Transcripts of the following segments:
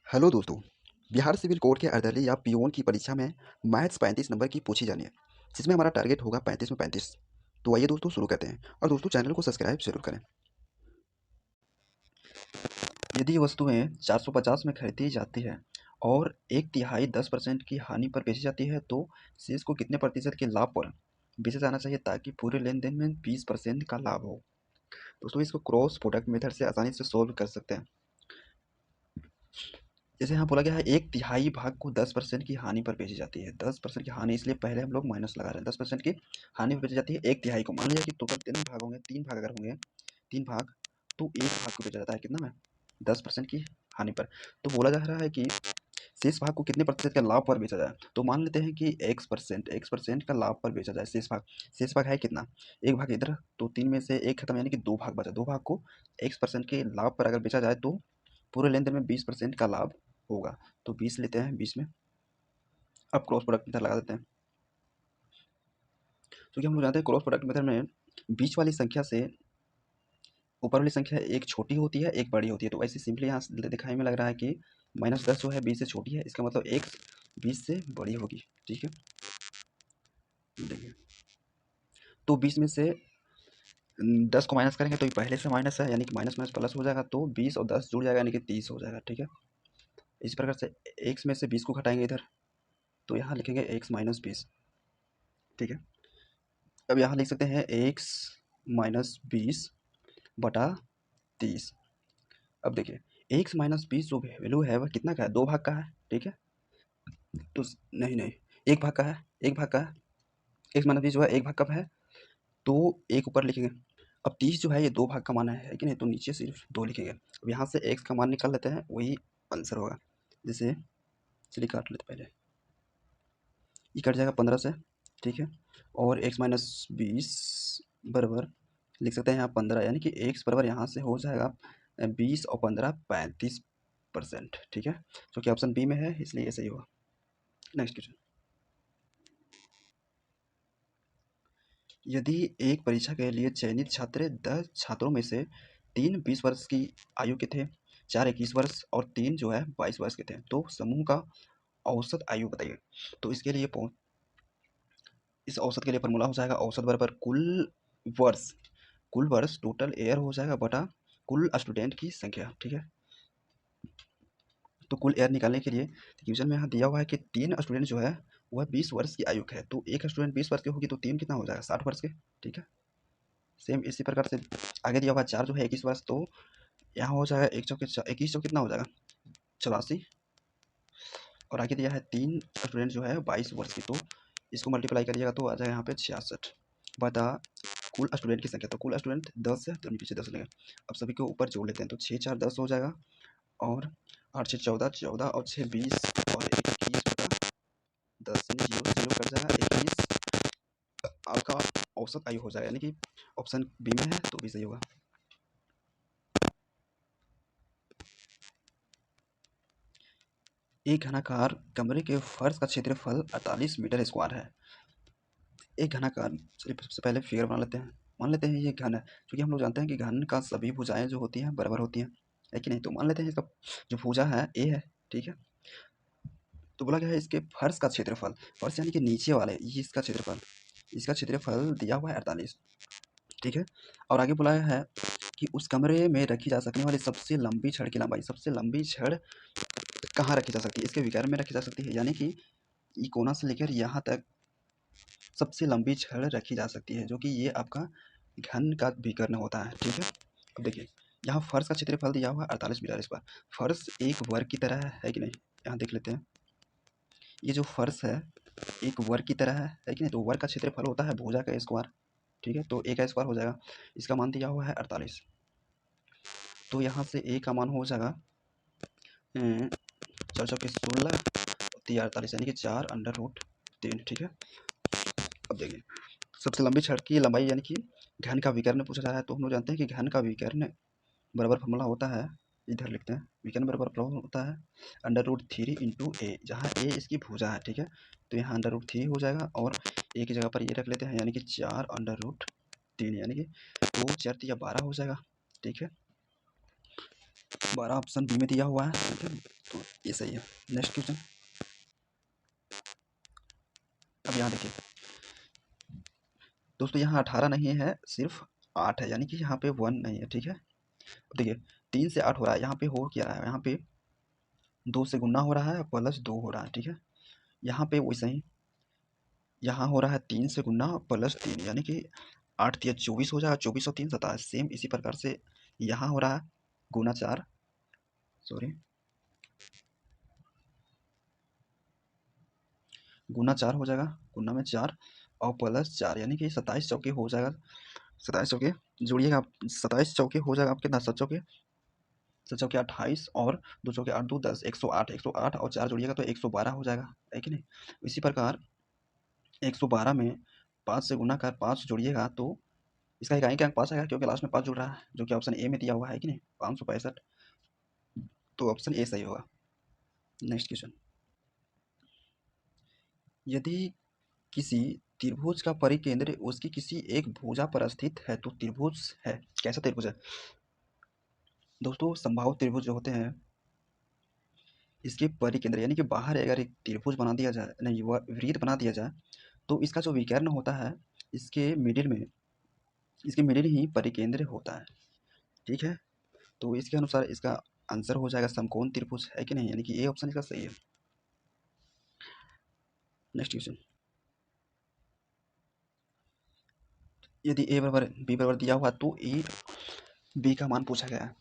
Hello दोस्तों। Bihar civil code के अर्दली या पीओन की परीक्षा में मैथ्स 35 नंबर की पूछी जानी है, जिसमें हमारा टारगेट होगा 35 में 35। तो आइए दोस्तों शुरू करते हैं, और दोस्तों चैनल को सब्सक्राइब जरूर करें। यदि वस्तुएं 450 में खरीदी जाती है और एक तिहाई 10% की हानि पर बेची जाती है, तो शेष को कितने प्रतिशत के लाभ पर बेचा जाना चाहिए ताकि पूरे लेन देन में 20% का लाभ हो। दोस्तों इसको क्रॉस प्रोडक्ट मेथड से आसानी से सोल्व कर सकते हैं। जैसे यहाँ बोला गया है एक तिहाई भाग को 10% की हानि पर बेची जाती है। 10% की हानि, इसलिए पहले हम लोग माइनस लगा रहे हैं। 10% की हानि पर बेची जाती है एक तिहाई को। मान लिया कि टोटल 3 भाग होंगे, 3 भाग अगर होंगे, 3 भाग, तो एक भाग को बेचा जाता है कितना में, 10% की हानि पर। तो बोला जा रहा है कि शेष भाग को कितने प्रतिशत के लाभ पर बेचा जाए। तो मान लेते हैं कि x% का लाभ पर बेचा जाए। शेष भाग है कितना, एक भाग इधर, तो 3 में से एक खत्म, यानी कि 2 भाग बचा। 2 भाग को x% के लाभ पर अगर बेचा जाए तो पूरे लेन देन में 20% का लाभ होगा। तो 20 लेते हैं 20 में। अब क्रॉस प्रोडक्ट मेथड लगा देते हैं। क्योंकि हम लोग जानते हैं क्रॉस प्रोडक्ट मेथड में बीच वाली संख्या से ऊपर वाली संख्या एक छोटी होती है, एक बड़ी होती है। तो ऐसे सिंपली यहाँ दिखाई में लग रहा है कि -10 जो है 20 से छोटी है, इसका मतलब x 20 से बड़ी होगी। ठीक है, देखिए, तो 20 में से 10 को माइनस करेंगे तो ये पहले से माइनस है, यानी कि माइनस माइनस प्लस हो जाएगा, तो 20 और 10 जुड़ जाएगा, यानी कि 30 हो जाएगा। ठीक है, इस प्रकार से x में से 20 को घटाएंगे इधर, तो यहाँ लिखेंगे x माइनस 20। ठीक है, अब यहाँ लिख सकते हैं x माइनस 20 बटा 30। अब देखिए, x माइनस 20 जो वैल्यू है वह कितना का है, 2 भाग का है। ठीक है, तो नहीं नहीं, एक भाग का है, एक भाग का है। x माइनस 20 जो है एक भाग का है, तो एक ऊपर लिखेंगे। अब 30 जो है ये 2 भाग का मान है कि नहीं, तो नीचे सिर्फ 2 लिखेंगे। अब यहाँ से x का मान निकाल लेते हैं, वही आंसर होगा। जैसे चलिए काट लेते पहले, ये कट जाएगा 15 से। ठीक है, और x माइनस 20 बराबर लिख सकते हैं यहाँ 15, यानी कि x बराबर यहाँ से हो जाएगा 20 और 15 35%। ठीक है, जो कि ऑप्शन बी में है, इसलिए ये सही होगा। नेक्स्ट क्वेश्चन, यदि एक परीक्षा के लिए चयनित छात्र 10 छात्रों में से 3 20 वर्ष की आयु के थे, 4 21 वर्ष और 3 जो है 22 वर्ष के थे, तो समूह का औसत आयु बताइए। तो इसके लिए इस औसत के लिए फॉर्मूला हो जाएगा औसत बराबर वर्ष कुल वर्ष टोटल एयर हो जाएगा बटा कुल स्टूडेंट की संख्या। ठीक है, तो कुल एयर निकालने के लिए क्वेश्चन में यहाँ दिया हुआ है कि 3 स्टूडेंट जो है वह 20 वर्ष की आयु के है, तो एक स्टूडेंट 20 वर्ष की होगी, तो 3 कितना हो जाएगा, 60 वर्ष के। ठीक है, सेम इसी प्रकार से आगे दिया हुआ 4 जो है 21 वर्ष, तो यहाँ हो जाएगा 21 चौ कितना हो जाएगा, 84। और आगे दिया है 3 स्टूडेंट जो है 22 वर्ष की, तो इसको मल्टीप्लाई करिएगा तो आ जाएगा यहाँ पे 66 बटा कुल स्टूडेंट की संख्या। तो कुल स्टूडेंट 10 है, तो पीछे 10 लेंगे। अब सभी को ऊपर जोड़ लेते हैं, तो 6 4 10 हो जाएगा, और 8 6 14 14 और 6 20 और 21 बटा 10, यानी 0 से 0 कट जाएगा 21 आपका औसत आयु हो जाएगा, यानी कि ऑप्शन बी में है, तो भी सही होगा। एक घनाकार कमरे के फर्श का क्षेत्रफल 48 मीटर स्क्वायर है। एक घनाकार, चलिए सबसे पहले फिगर बना लेते हैं। मान लेते हैं ये घन है, क्योंकि हम लोग जानते हैं कि घन का सभी भुजाएं जो होती हैं बराबर होती हैं, है कि नहीं। तो मान लेते हैं इसका जो भुजा है ए है। ठीक है, तो बोला गया है इसके फर्श का क्षेत्रफल, फर्श यानी कि नीचे वाले, ये इसका क्षेत्रफल दिया हुआ है 48। ठीक है, और आगे बोला है कि उस कमरे में रखी जा सकने वाली सबसे लंबी छड़ की लंबाई, सबसे लंबी छड़ कहाँ रखी जा सकती है, इसके विकर्ण में रखी जा सकती है, यानी कि ये कोना से लेकर यहाँ तक सबसे लंबी छड़ रखी जा सकती है, जो कि ये आपका घन का विकर्ण होता है। ठीक है, अब देखिए, यहाँ फर्श का क्षेत्रफल दिया हुआ 48 मीटर स्क्वायर। फर्श एक वर्ग की तरह है कि नहीं, यहाँ देख लेते हैं। ये जो फर्श है एक वर्ग की तरह है कि नहीं, तो वर्ग का क्षेत्रफल होता है भुजा का स्क्वायर। ठीक है, तो ए का स्क्वायर हो जाएगा, इसका मान दिया हुआ है 48, तो यहाँ से ए का मान हो जाएगा 4 चौके 16 तिया 48, यानी कि 4√3। ठीक है, अब देखिए, सबसे लंबी छड़ की लंबाई यानी कि घन का विकर्ण पूछा जा रहा है, तो हम लोग जानते हैं कि घन का विकर्ण बराबर फॉर्मूला होता है, इधर लिखते हैं, विकर्ण बराबर फॉर्मूला होता है √3 इंटू ए, जहाँ ए इसकी भुजा है। ठीक है, तो यहाँ √3 हो जाएगा, और ए की जगह पर ये रख लेते हैं, यानी कि 4√3, यानी कि 2 4 तिया 12 हो जाएगा। ठीक है, 12 ऑप्शन बी में दिया हुआ है। ठीक है, तो ये सही है। Next question. अब यहाँ देखिए दोस्तों, यहाँ 18 नहीं है, सिर्फ 8 है, यानी कि यहाँ पे 1 नहीं है। ठीक है, अब देखिए 3 से 8 हो रहा है, यहाँ पे हो क्या रहा है, यहाँ पे 2 से गुना हो रहा है प्लस 2 हो रहा है। ठीक है, यहाँ पे वैसे ही यहाँ हो रहा है 3 से गुना प्लस 3, यानी कि 8 तिया 24 हो जाएगा, 24 और 3 27। सेम इसी प्रकार से यहाँ हो रहा है गुना 4, सॉरी गुना 4 हो जाएगा, गुना में 4 और प्लस 4, यानी कि 27 चौके हो जाएगा। 27 चौके जोड़िएगा आप, 27 चौके हो जाएगा आपके 10 चौके, 7 चौके 28 और 2 चौके 8 2 10, 108, 108 और 4 जोड़िएगा तो 112 हो जाएगा, है कि नहीं। इसी प्रकार 112 में 5 से गुना कर 5 जोड़िएगा तो इसका इकाई का अंक 5 आएगा, क्योंकि लास्ट में 5 जुड़ रहा है, जो कि ऑप्शन ए में दिया हुआ है कि नहीं, 565। तो ऑप्शन ए सही होगा। Next question. यदि किसी त्रिभुज का परिकेंद्र उसकी किसी एक भुजा पर स्थित है तो त्रिभुज है, कैसा त्रिभुज है दोस्तों। संभावित त्रिभुज जो होते हैं इसके परिकेंद्र, यानी कि बाहर अगर एक त्रिभुज बना दिया जाए, नहीं वह वृत्त बना दिया जाए, तो इसका जो विकर्ण होता है इसके मिडिल में, इसके मिडिल ही परिकेंद्र होता है। ठीक है, तो इसके अनुसार इसका आंसर हो जाएगा समकोण त्रिभुज, है कि नहीं, यानी कि ए ऑप्शन इसका सही है। Next question. यदि ए बराबर बी बराबर दिया हुआ तो ए बी का मान पूछा गया है।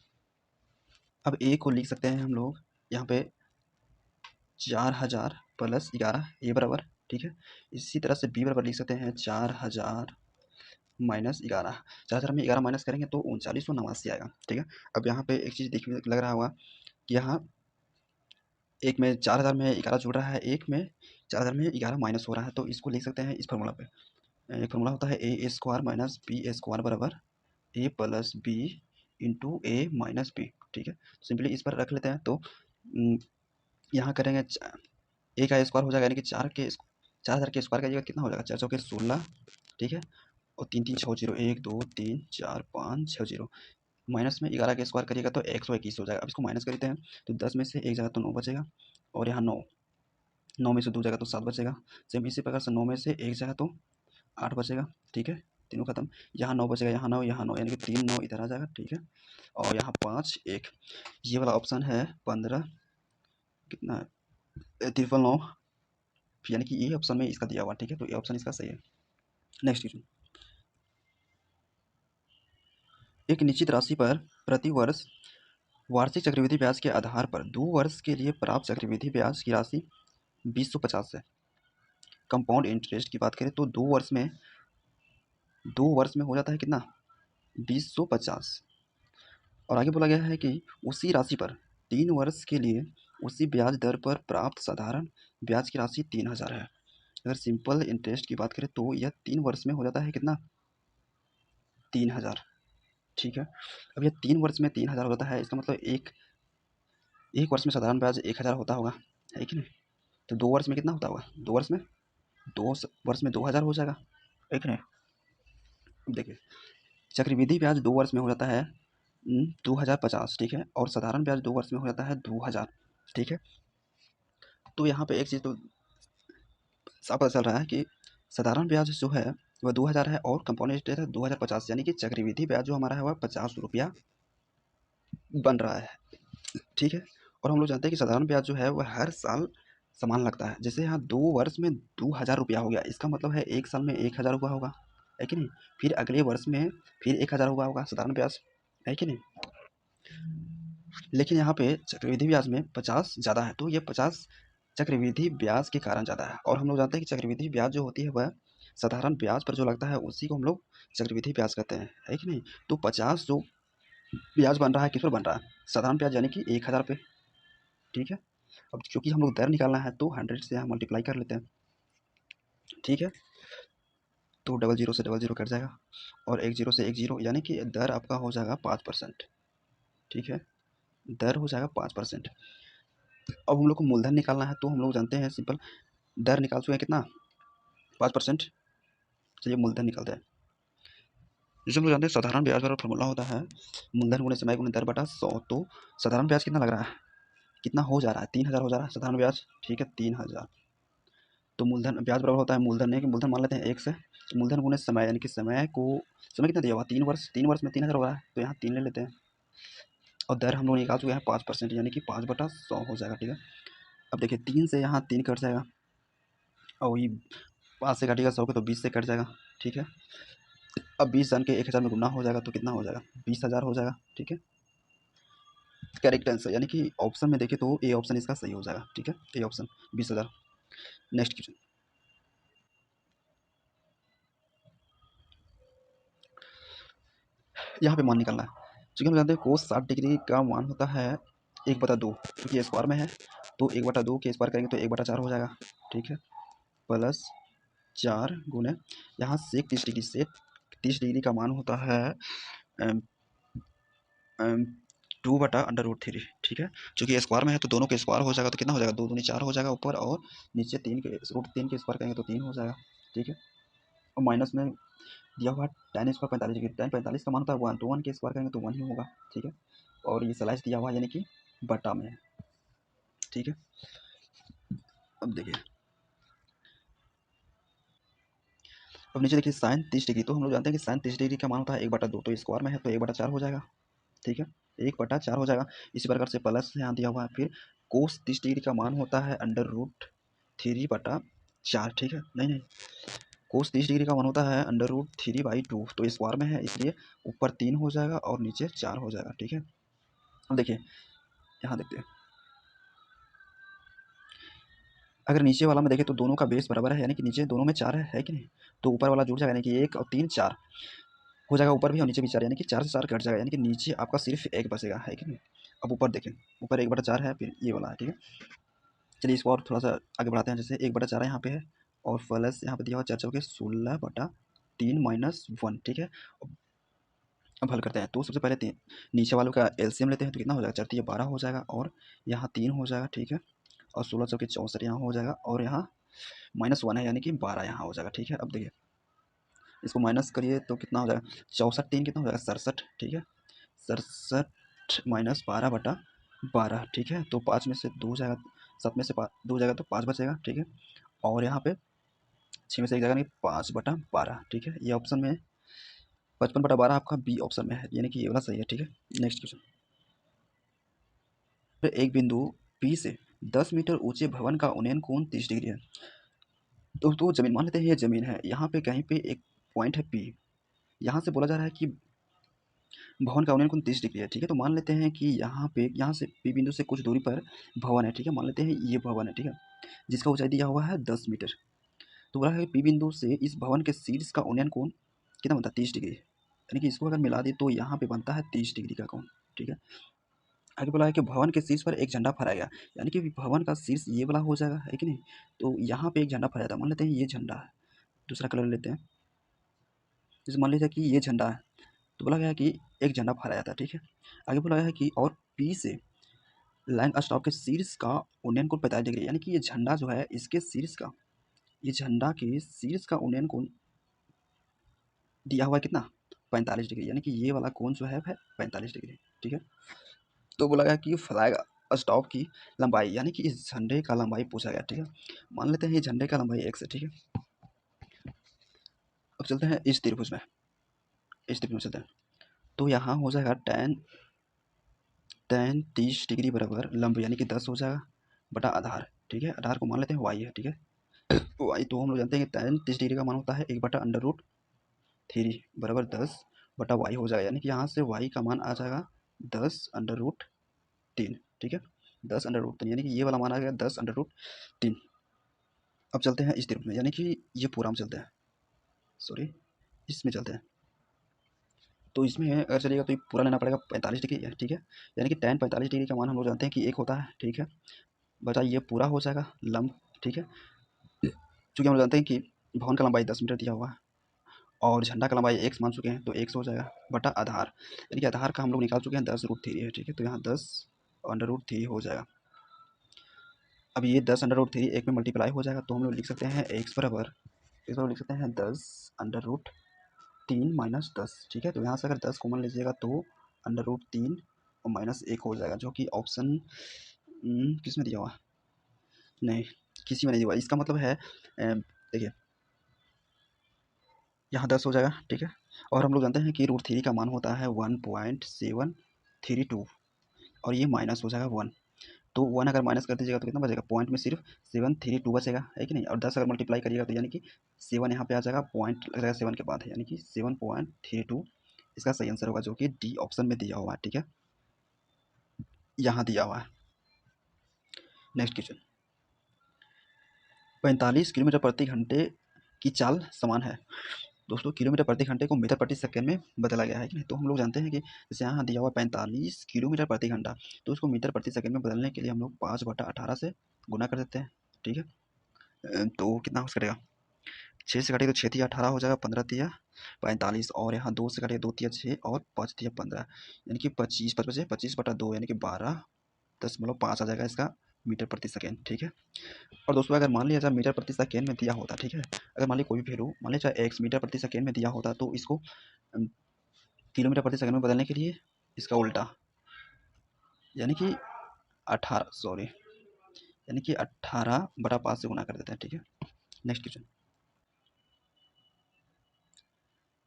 अब ए को लिख सकते हैं हम लोग यहाँ पे 4000 प्लस 11 ए बराबर। ठीक है, इसी तरह से बी बराबर लिख सकते हैं 4000 माइनस 11, 4000 में 11 माइनस करेंगे तो 3989 आएगा। ठीक है, अब यहाँ पे एक चीज़ देखने लग रहा होगा कि यहाँ एक में 4000 में 11 जुड़ रहा है, एक में 4000 में 11 माइनस हो रहा है, तो इसको लिख सकते हैं इस फॉर्मूला पे। एक फॉर्मूला होता है ए स्क्वायर माइनस बी स्क्वायर बराबर ए प्लस बी इंटू ए माइनस बी। ठीक है, सिंपली इस पर रख लेते हैं, तो यहाँ करेंगे ए का स्क्वायर हो जाएगा, यानी कि 4000 के स्क्वायर का जगह कितना हो जाएगा, 4 चौके 16। ठीक है, और 3 3 6 0, 1 2 3 4 5 6 0, माइनस में 11 के स्क्वायर करिएगा तो 121 हो जाएगा। अब इसको माइनस करते हैं तो 10 में से एक जगह तो 9 बचेगा, और यहाँ 9, 9 में से 2 जगह तो 7 बचेगा। सेम इसी प्रकार से 9 में से एक जगह तो 8 बचेगा। ठीक है, तीनों खत्म, यहाँ 9 बचेगा, यहाँ 9, यहाँ 9, यानी कि 3 9 इधर आ जाएगा। ठीक है, और यहाँ 5 1, ये वाला ऑप्शन है 15 कितना है 999, यानी कि ये ऑप्शन में इसका दिया हुआ। ठीक है, तो ये ऑप्शन इसका सही है। Next question. एक निश्चित राशि पर प्रति वर्ष वार्षिक चक्रवृद्धि ब्याज के आधार पर 2 वर्ष के लिए प्राप्त चक्रवृद्धि ब्याज की राशि 2050 है। कंपाउंड इंटरेस्ट की बात करें तो 2 वर्ष में हो जाता है कितना, 2050। और आगे बोला गया है कि उसी राशि पर 3 वर्ष के लिए उसी ब्याज दर पर प्राप्त साधारण ब्याज की राशि 3000 है। अगर सिंपल इंटरेस्ट की बात करें तो यह 3 वर्ष में हो जाता है कितना, 3000। ठीक है, अब यह 3 वर्ष में 3000 होता है, इसका मतलब एक वर्ष में साधारण ब्याज 1000 होता होगा, है कि नहीं। तो 2 वर्ष में कितना होता होगा, 2 वर्ष में 2000 हो जाएगा, है कि नहीं। अब देखिए चक्रवृद्धि ब्याज 2 वर्ष में हो जाता है 2050। ठीक है, और साधारण ब्याज 2 वर्ष में हो जाता है 2000। ठीक है, तो यहाँ पे एक चीज़ तो साफ पता चल रहा है कि साधारण ब्याज जो है वह 2000 है और कंपाउंड इंटरेस्ट है 2050, यानी कि चक्रवृद्धि ब्याज जो हमारा है वह 50 रुपया बन रहा है। ठीक है, और हम लोग जानते हैं कि साधारण ब्याज जो है वह हर साल समान लगता है। जैसे यहाँ 2 वर्ष में 2000 रुपया हो गया, इसका मतलब है एक साल में 1000 हुआ होगा, है कि नहीं। फिर अगले वर्ष में फिर 1000 हुआ होगा साधारण ब्याज, है कि नहीं। लेकिन यहाँ पे चक्रवृद्धि ब्याज में 50 ज़्यादा है, तो ये 50 चक्रवृद्धि ब्याज के कारण ज़्यादा है। और हम लोग जानते हैं कि चक्रवृद्धि ब्याज जो होती है वह साधारण ब्याज पर जो लगता है उसी को हम लोग चक्रवृद्धि ब्याज कहते हैं, है कि नहीं। तो 50 जो ब्याज बन रहा है किस पर बन रहा है, साधारण ब्याज, यानी कि 1000 पे। ठीक है, अब क्योंकि हम लोग दर निकालना है तो 100 से हम मल्टीप्लाई कर लेते हैं। ठीक है, तो 00 से 00 कट जाएगा, और 10 से 10, यानी कि दर आपका हो जाएगा 5%। ठीक है, दर हो जाएगा 5%। अब हम लोग को मूलधन निकालना है, तो हम लोग जानते हैं सिंपल दर निकाल चुके हैं कितना, 5%। चलिए मूलधन निकालते हैं। जैसे हम लोग जानते हैं साधारण ब्याज वाला फॉर्मूला होता है मूलधन गुणे समय गुणे दर बटा 100। तो साधारण ब्याज कितना लग रहा है, कितना हो जा रहा है, 3000 हो जा रहा है साधारण ब्याज, ठीक है 3000। तो मूलधन ब्याज बराबर होता है मूलधन, नहीं कि मूलधन मान लेते हैं 1 से, तो मूलधन गुणे समय, यानी कि समय को, समय कितना दिया हुआ 3 वर्ष, 3 वर्ष में 3000 हो रहा है, तो यहाँ 3 ले लेते हैं। और दर हम लोग निकाल चुके हैं 5%, यानी कि 5/100 हो जाएगा, ठीक है। अब देखिए 3 से यहाँ 3 कट जाएगा, और वही 5 से काटिएगा 100 के, तो 20 से कट जाएगा, ठीक है। अब 20 जन के 1000 में गुना हो जाएगा, तो कितना हो जाएगा 20,000 हो जाएगा, ठीक है। करेक्ट आंसर, यानी कि ऑप्शन में देखें तो ए ऑप्शन इसका सही हो जाएगा, ठीक है, ए ऑप्शन 20,000। नेक्स्ट क्वेश्चन, यहाँ पे मान निकालना है। चूँकि हम जानते हैं कोस 60 डिग्री का मान होता है 1/2, क्योंकि स्क्वायर में है, तो 1/2 के स्क्वायर करेंगे तो 1/4 हो जाएगा, ठीक है, प्लस 4 गुने यहाँ सेक 30 डिग्री, सेक 30 डिग्री का मान होता है 2/√3, ठीक है। चूँकि स्क्वायर में है तो दोनों के स्क्वायर हो जाएगा, तो कितना हो जाएगा 2 दूनी 4 हो जाएगा ऊपर, और नीचे 3 के √3 के स्क्वायर करेंगे तो 3 हो जाएगा, ठीक है। और माइनस में दिया हुआ tan स्क्वायर 45 डिग्री, tan 45 का मान होता है 1, तो 1 के स्क्वायर करेंगे तो 1 ही होगा, ठीक है। और ये स्लाइस दिया हुआ है, यानी कि बटा में है, ठीक है। अब देखिए, अब नीचे देखिए साइन 30 डिग्री, तो हम लोग जानते हैं कि साइन 30 डिग्री का मान होता है 1/2, तो स्क्वायर में है तो 1/4 हो जाएगा, ठीक है, 1/4 हो जाएगा। इसी प्रकार से प्लस यहाँ दिया हुआ है, फिर कोस 30 डिग्री का मान होता है √3/4, ठीक है, नहीं नहीं, कोस 30 डिग्री का मान होता है √3/2, तो स्क्वायर में है इसलिए ऊपर 3 हो जाएगा और नीचे 4 हो जाएगा, ठीक है। अब देखिए यहाँ देखते हैं, अगर नीचे वाला में देखें तो दोनों का बेस बराबर है, यानी कि नीचे दोनों में 4 है कि नहीं, तो ऊपर वाला जुड़ जाएगा, यानी कि 1 और 3 4 हो जाएगा, ऊपर भी और नीचे भी 4, यानी कि 4 से 4 कट जाएगा, यानी कि नीचे आपका सिर्फ 1 बचेगा, है कि नहीं। अब ऊपर देखें, ऊपर 1/4 है, फिर ये वाला है, ठीक है। चलिए इसको और थोड़ा सा आगे बढ़ाते हैं, जैसे 1/4 यहाँ पे है, और प्लस यहाँ पे दिया हुआ 4 चौके 16/3 - 1, ठीक है। अब हल करते हैं, तो सबसे पहले नीचे वालों का एलसीएम लेते हैं, तो कितना हो जाएगा 4 3 12 हो जाएगा, और यहाँ 3 हो जाएगा, ठीक है। और 16 चौके 64 यहाँ हो जाएगा, और यहाँ -1 है, यानी कि 12 यहाँ हो जाएगा, ठीक है। अब देखिए इसको माइनस करिए तो कितना हो जाएगा, 64 3 कितना हो जाएगा 67, ठीक है, 67 - 12/12, ठीक है। तो 5 में से 2 जाएगा, 7 में से 2 जाएगा तो 5 बचेगा, ठीक है। और यहाँ पे 6 में से 1 जाएगा, नहीं 5/12, ठीक है। ये ऑप्शन में 55/12 आपका बी ऑप्शन में है, यानी कि ये वाला सही है, ठीक है। नेक्स्ट क्वेश्चन, एक बिंदु पी से 10 मीटर ऊंचे भवन का उन्नयन कोण 30 डिग्री है। तो जमीन मान लेते हैं, ये जमीन है, यहाँ पे कहीं पे एक पॉइंट है पी, यहाँ से बोला जा रहा है कि भवन का उन्नयन कोण 30 डिग्री है, ठीक है। तो मान लेते हैं कि यहाँ पे, यहाँ से पी बिंदु से कुछ दूरी पर भवन है, ठीक है, मान लेते हैं ये भवन है, ठीक है, जिसका ऊंचाई दिया हुआ है 10 मीटर। तो बोला है कि पी बिंदु से इस भवन के शीर्ष का उन्नयन कोण कितना बनता है 30 डिग्री, यानी कि इसको अगर मिला दे तो यहाँ पे बनता है 30 डिग्री का कोण, ठीक है। आगे बोला है कि भवन के शीर्ष पर एक झंडा फहराया गया, यानी कि भवन का शीर्ष ये वाला हो जाएगा, है कि नहीं। तो यहाँ पे एक झंडा फहराया था, मान लेते हैं ये झंडा है, दूसरा कलर लेते हैं, जैसे मान लीजिए कि ये झंडा है, तो बोला गया है कि एक झंडा फहराया था, ठीक है। आगे बोला गया है कि और पी से लाइन स्टॉप के शीर्ष का उन्नयन कोण 45 डिग्री, यानी कि ये झंडा जो है इसके शीर्ष का, ये झंडा के शीर्ष का उन्नयन कोण दिया हुआ है कितना 45 डिग्री, यानी कि ये वाला कोण जो है 45 डिग्री, ठीक है। तो बोला गया कि फ्लैग स्टॉप की लंबाई, यानी कि इस झंडे का लंबाई पूछा गया, ठीक है। मान लेते हैं ये झंडे का लंबाई x है, ठीक है। अब चलते हैं इस त्रिभुज में, इस त्रिभुज में चलते हैं, तो यहाँ हो जाएगा tan 30 डिग्री बराबर लंब, यानी कि 10 हो जाएगा बटा आधार, ठीक है। आधार को मान लेते हैं y है, ठीक है। y तो हम लोग जानते हैं कि tan 30 डिग्री का मान होता है 1/√3 बराबर 10 बटा y हो जाएगा, यानी कि यहाँ से y का मान आ जाएगा 10√3, ठीक है, 10√3, यानी कि ये वाला मान आ गया 10√3। अब चलते हैं इस त्रिभुज में, यानी कि ये पूरा हम चलते हैं, सॉरी इसमें चलते हैं, तो इसमें अगर चलिएगा तो ये पूरा लेना पड़ेगा 45 डिग्री है, ठीक है। यानी कि tan 45 डिग्री का मान हम लोग जानते हैं कि 1 होता है, ठीक है, बचा ये पूरा हो जाएगा लंब, ठीक है। चूँकि हम लोग जानते हैं कि भवन का लंबाई 10 मीटर दिया हुआ है, और झंडा का लंबाई x मान चुके हैं, तो x हो जाएगा बटा आधार, यानी कि आधार का हम लोग निकाल चुके हैं 10√3 है, ठीक है। तो यहाँ 10√3 हो जाएगा। अब ये 10√3 एक में मल्टीप्लाई हो जाएगा, तो हम लोग लिख सकते हैं x बराबर, इस बार लिख सकते हैं 10√3 - 10, ठीक है। तो यहाँ से अगर 10 कॉमन लीजिएगा तो √3 और -1 हो जाएगा, जो कि ऑप्शन किस में दिया हुआ? नहीं, किसी में नहीं दिया हुआ। इसका मतलब है देखिए यहाँ 10 हो जाएगा, ठीक है। और हम लोग जानते हैं कि √3 का मान होता है 1.732 और ये माइनस हो जाएगा 1। तो 1 अगर माइनस कर दीजिएगा तो कितना बचेगा? पॉइंट में सिर्फ 732 बचेगा, है कि नहीं? और 10 अगर मल्टीप्लाई करिएगा तो यानी कि 7 यहाँ पे आ जाएगा, पॉइंट लग जाएगा 7 के बाद है, यानी कि 7.32 इसका सही आंसर होगा, जो कि डी ऑप्शन में दिया हुआ है, ठीक है, यहाँ दिया हुआ है। नेक्स्ट क्वेश्चन, 45 किलोमीटर प्रति घंटे की चाल समान है। दोस्तों किलोमीटर प्रति घंटे को मीटर प्रति सेकंड में बदला गया है कि नहीं? तो हम लोग जानते हैं कि जैसे यहाँ दिया हुआ 45 किलोमीटर प्रति घंटा, तो उसको मीटर प्रति सेकंड में बदलने के लिए हम लोग 5/18 से गुना कर देते हैं, ठीक है। तो कितना हो सकेगा? 6 से काटिए तो 6 तिया 18 हो जाएगा, 15 तिया 45 और यहाँ 2 से काटिए 2 तिया 6 और 5 तिया 15, यानी कि 25 बचे 25/2 यानी कि 12.5 आ जाएगा इसका मीटर प्रति सेकेंड, ठीक है। और दोस्तों अगर मान लिया जाए मीटर प्रति सेकेंड में दिया होता, ठीक है, अगर मान लीजिए कोई भी वैल्यू मान लीजिए एक्स मीटर प्रति सेकेंड में दिया होता, तो इसको किलोमीटर प्रति सेकंड में बदलने के लिए इसका उल्टा यानी कि 18 सॉरी यानी कि 18/5 से गुना कर देते हैं, ठीक है। नेक्स्ट क्वेश्चन,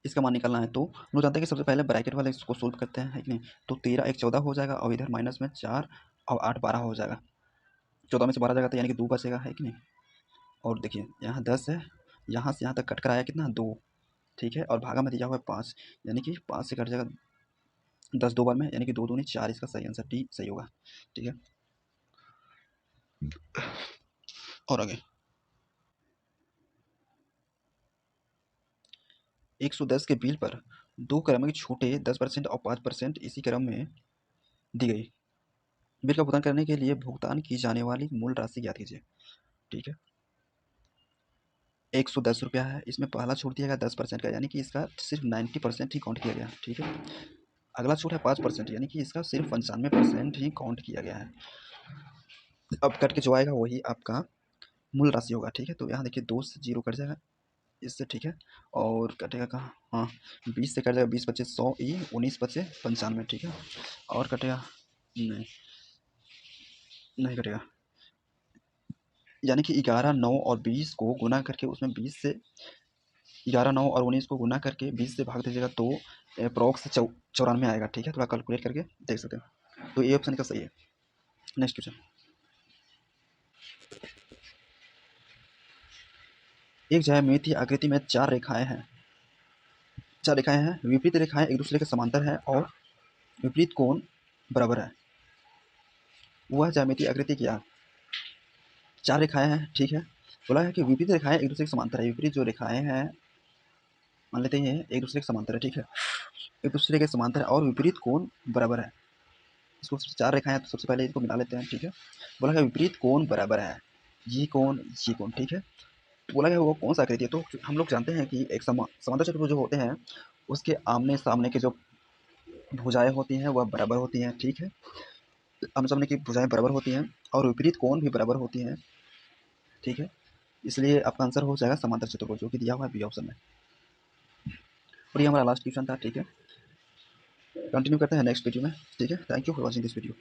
इसका मान निकालना है, तो हम लोग जानते हैं कि सबसे पहले ब्रैकेट वाले इसको सोल्व करते हैं, है कि नहीं? तो 13 एक 14 हो जाएगा और इधर माइनस में 4 और 8 12 हो जाएगा, 14 में से 12 जाएगा तो यानी कि 2 बचेगा, है कि नहीं? और देखिए यहाँ 10 है, यहाँ से यहाँ तक कट कर आया कितना? 2, ठीक है। और भागा में दिया हुआ है 5, यानी कि 5 से कट जाएगा 10 2 बार में, यानी कि 2 दूनी 4, इसका सही आंसर डी सही होगा, ठीक है। और आगे 110 के बिल पर 2 क्रम की छूटें 10% और 5% इसी क्रम में दी गई। बिल का भुगतान करने के लिए भुगतान की जाने वाली मूल राशि ज्ञात कीजिए, ठीक है। 110 रुपया है, इसमें पहला छूट दिया गया 10% का, यानी कि इसका सिर्फ 90% ही काउंट किया गया, ठीक है। अगला छूट है 5%, यानी कि इसका सिर्फ 95% ही काउंट किया गया है। अब कट के जो आएगा वही आपका मूल राशि होगा, ठीक है। तो यहाँ देखिए 2 से 0 कट जाएगा इससे, ठीक है। और कटेगा कहाँ? हाँ, 20 से कट जाएगा, 20 बचे 100 ई, 19 बचे 95, ठीक है। और कटेगा नहीं, नहीं कटेगा, यानी कि 11 9 और 20 को गुना करके उसमें 20 से 11 9 और 19 को गुना करके 20 से भाग दीजिएगा तो अप्रॉक्स 94 आएगा, ठीक है। थोड़ा कैलकुलेट करके देख सकते हैं, तो ये ऑप्शन का सही है। नेक्स्ट क्वेश्चन, एक ज्यामितीय आकृति में 4 रेखाएं हैं, 4 रेखाएं हैं, विपरीत रेखाएं एक दूसरे के समांतर हैं और विपरीत कोण बराबर है। वह ज्यामितीय आकृति क्या? 4 रेखाएं हैं, ठीक है। बोला है कि विपरीत रेखाएं एक दूसरे के समांतर है, विपरीत जो रेखाएं हैं मान लेते हैं एक दूसरे के समांतर है, ठीक है, एक दूसरे के समांतर है और विपरीत कोण बराबर है। इसको 4 रेखाएं हैं तो सबसे पहले इसको मिला लेते हैं, ठीक है। बोला है विपरीत कोण बराबर है, ये कोण, ठीक है। तो बोला गया वो कौन सा आकृति है? तो हम लोग जानते हैं कि एक समांतर चतुर्भुज जो होते हैं उसके आमने सामने के जो भुजाएं होती हैं वह बराबर होती हैं, ठीक है। आमने सामने की भुजाएं बराबर होती हैं और विपरीत कोण भी बराबर होती हैं, ठीक है। इसलिए आपका आंसर हो जाएगा समांतर चतुर्भुज, जो कि दिया हुआ है बी ऑप्शन में। और ये हमारा लास्ट क्वेश्चन था, ठीक है। कंटिन्यू करते हैं नेक्स्ट वीडियो में, ठीक है। Thank you for watching this video.